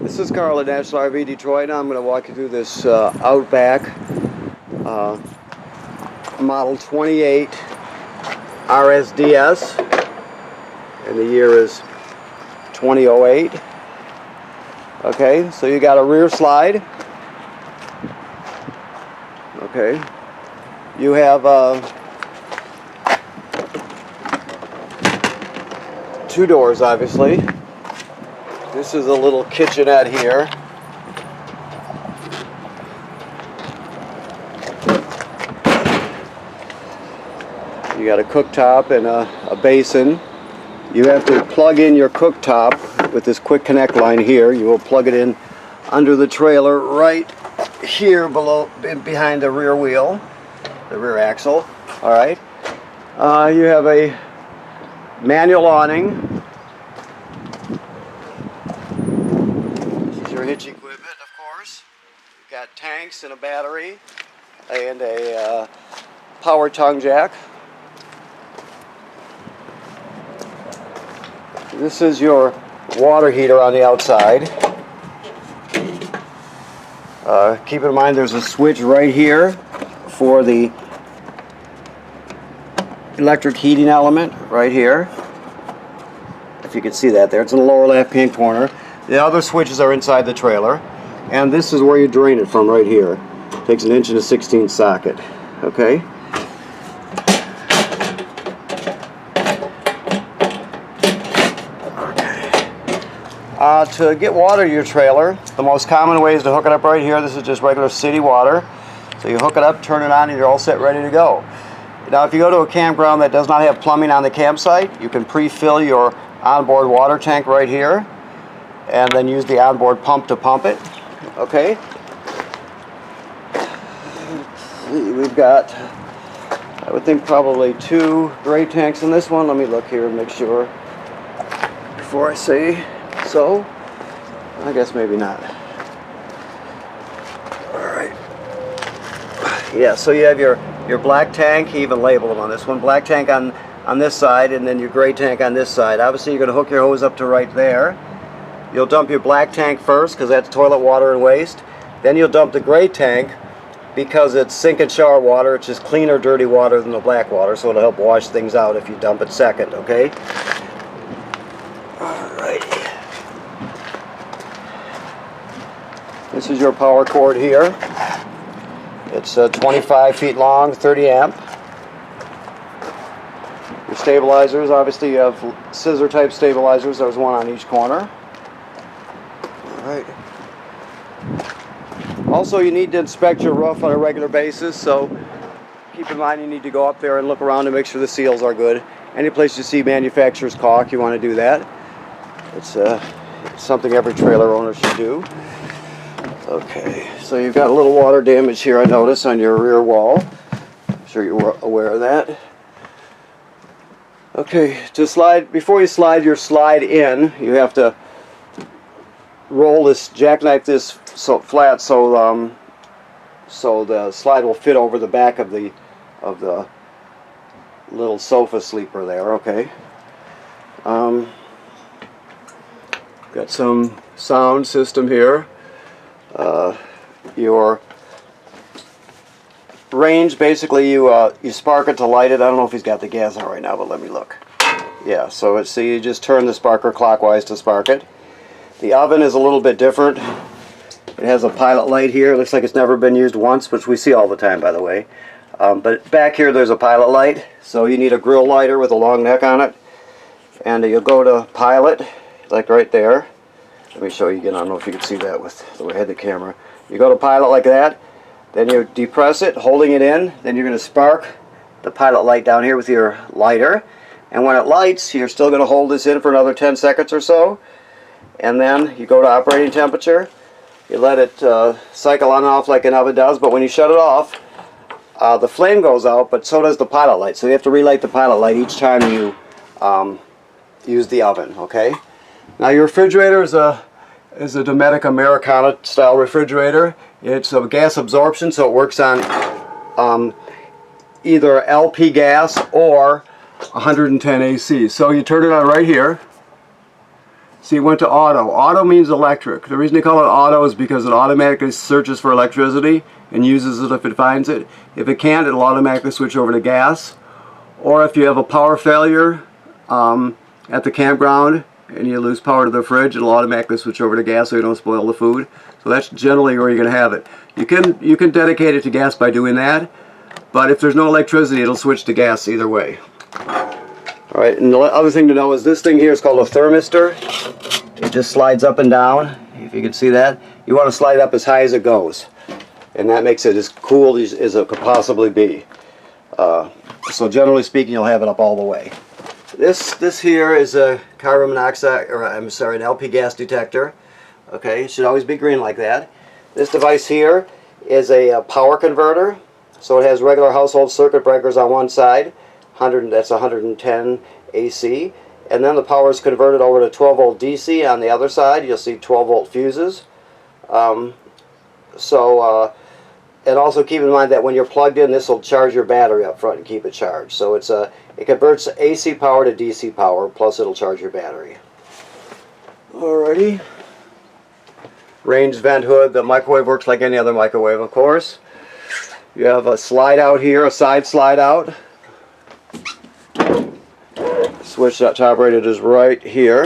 This is Carl at National RV Detroit. I'm going to walk you through this Outback Model 28 RSDS, and the year is 2008. Okay, so you got a rear slide. Okay, you have two doors, obviously. This is a little kitchenette here. You got a cooktop and a basin. You have to plug in your cooktop with this quick connect line here. You will plug it in under the trailer right here below, behind the rear wheel, the rear axle. All right. You have a manual awning. This is your hitch equipment, of course. You've got tanks and a battery and a power tongue jack. This is your water heater on the outside. Keep in mind there's a switch right here for the electric heating element right here. If you can see that there, it's in the lower left hand corner. The other switches are inside the trailer, and this is where you drain it from right here. It takes an 1 1/16 socket. Okay. To get water to your trailer, the most common way is to hook it up right here. This is just regular city water. So you hook it up, turn it on, and you're all set, ready to go. Now, if you go to a campground that does not have plumbing on the campsite, you can pre-fill your onboard water tank right here, and then use the onboard pump to pump it. Okay. We've got, I would think, probably 2 gray tanks in this one. Let me look here and make sure before I say so. I guess maybe not. Alright. Yeah, so you have your black tank. He even labeled them on this one. Black tank on this side, and then your gray tank on this side. Obviously you're going to hook your hose up to right there. You'll dump your black tank first because that's toilet water and waste. Then you'll dump the gray tank because it's sink and shower water. It's just cleaner dirty water than the black water, so it'll help wash things out if you dump it second, okay? Alright. This is your power cord here. It's 25 feet long, 30 amp. Your stabilizers, obviously you have scissor type stabilizers. There's one on each corner. Alright. Also, you need to inspect your roof on a regular basis, so keep in mind you need to go up there and look around to make sure the seals are good. Any place you see manufacturer's caulk, you want to do that. It's something every trailer owner should do. Okay, so you've got a little water damage here, I notice, on your rear wall. I'm sure you're aware of that. Okay, to slide, before you slide your slide in, you have to roll this, jackknife this so flat so the slide will fit over the back of the little sofa sleeper there. Okay. Got some sound system here. Your range, basically you spark it to light it. I don't know if he's got the gas on right now, but let me look. Yeah, so it's, see, you just turn the sparker clockwise to spark it. The oven is a little bit different. It has a pilot light here. It looks like it's never been used once, which we see all the time, by the way. But back here there's a pilot light, so you need a grill lighter with a long neck on it. And you'll go to pilot, like right there. Let me show you again. I don't know if you can see that with the way I had the camera. You go to pilot like that, then you depress it, holding it in, then you're going to spark the pilot light down here with your lighter. And when it lights, you're still going to hold this in for another 10 seconds or so. And then you go to operating temperature. You let it cycle on and off like an oven does, but when you shut it off, the flame goes out, but so does the pilot light. So you have to relight the pilot light each time you use the oven, okay? Now your refrigerator is a Dometic Americana style refrigerator. It's a gas absorption, so it works on either LP gas or 110 AC. So you turn it on right here. See, it went to auto. Auto means electric. The reason they call it auto is because it automatically searches for electricity and uses it if it finds it. If it can't, it'll automatically switch over to gas. Or if you have a power failure at the campground and you lose power to the fridge, it'll automatically switch over to gas so you don't spoil the food. So that's generally where you're going to have it. You can dedicate it to gas by doing that, but if there's no electricity, it'll switch to gas either way. Alright, and the other thing to know is this thing here is called a thermistor. It just slides up and down, if you can see that. You want to slide up as high as it goes, and that makes it as cool as it could possibly be. So generally speaking, you'll have it up all the way. This here is a carbon monoxide, or I'm sorry, an LP gas detector. Okay, it should always be green like that. This device here is a power converter. So it has regular household circuit breakers on one side, that's 110 AC, and then the power is converted over to 12 volt DC on the other side. You'll see 12 volt fuses. And also keep in mind that when you're plugged in, this will charge your battery up front and keep it charged. So it converts AC power to DC power, plus it'll charge your battery. Alrighty. Range vent hood. The microwave works like any other microwave, of course. You have a slide out here, a side slide out. Switch that top rated is right here,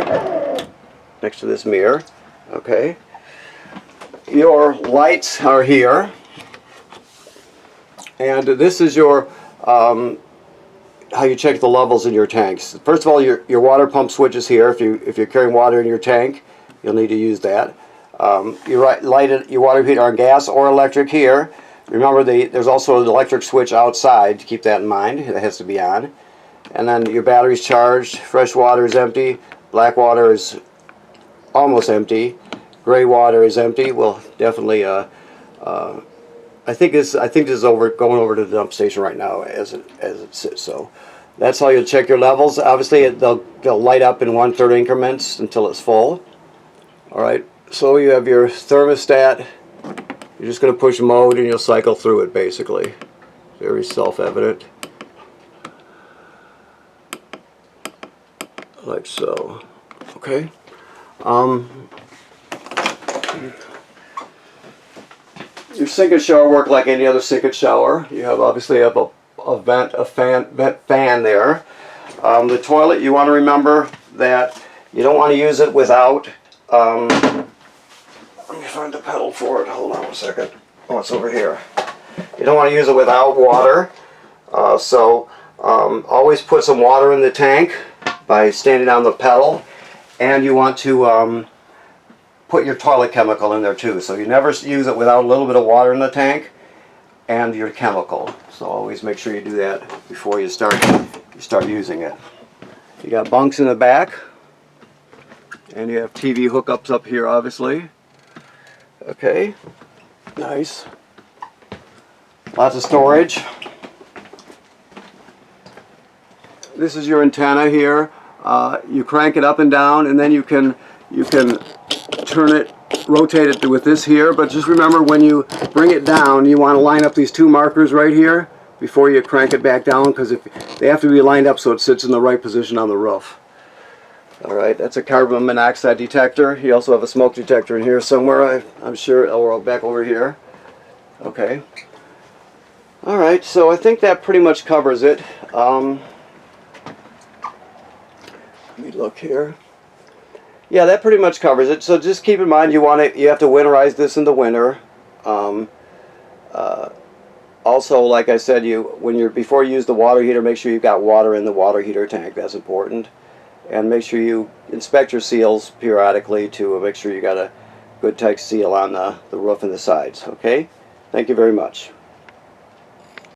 next to this mirror. Okay. Your lights are here. And this is your how you check the levels in your tanks. First of all, your water pump switch is here. If you're carrying water in your tank, you'll need to use that. Your water heater on gas or electric here. Remember, there's also an electric switch outside. Keep that in mind. It has to be on. And then your battery's charged. Fresh water is empty. Black water is almost empty. Gray water is empty. Well, definitely. I think this is going over to the dump station right now as it sits. So that's how you'll check your levels. Obviously, they'll light up in 1/3 increments until it's full. All right. So you have your thermostat. You're just going to push mode and you'll cycle through it basically. Very self-evident. Like so. Okay. Your sink and shower work like any other sink and shower. You have obviously a vent fan there. The toilet, you want to remember that you don't want to use it without. Let me find the pedal for it. Hold on a second. Oh, it's over here. You don't want to use it without water. Always put some water in the tank by standing on the pedal, and you want to put your toilet chemical in there too. So you never use it without a little bit of water in the tank and your chemical. So always make sure you do that before you start using it. You got bunks in the back, and you have TV hookups up here, obviously. Okay, nice. Lots of storage. This is your antenna here. You crank it up and down, and then you can turn it, rotate it with this here. But just remember, when you bring it down, you want to line up these two markers right here before you crank it back down, because they have to be lined up so it sits in the right position on the roof. Alright, that's a carbon monoxide detector. You also have a smoke detector in here somewhere, I'm sure, or back over here. Okay. Alright, so I think that pretty much covers it. Let me look here. Yeah, that pretty much covers it. So just keep in mind you have to winterize this in the winter. Also, like I said, before you use the water heater, make sure you've got water in the water heater tank. That's important. And make sure you inspect your seals periodically to make sure you got a good tight seal on the roof and the sides. Okay? Thank you very much.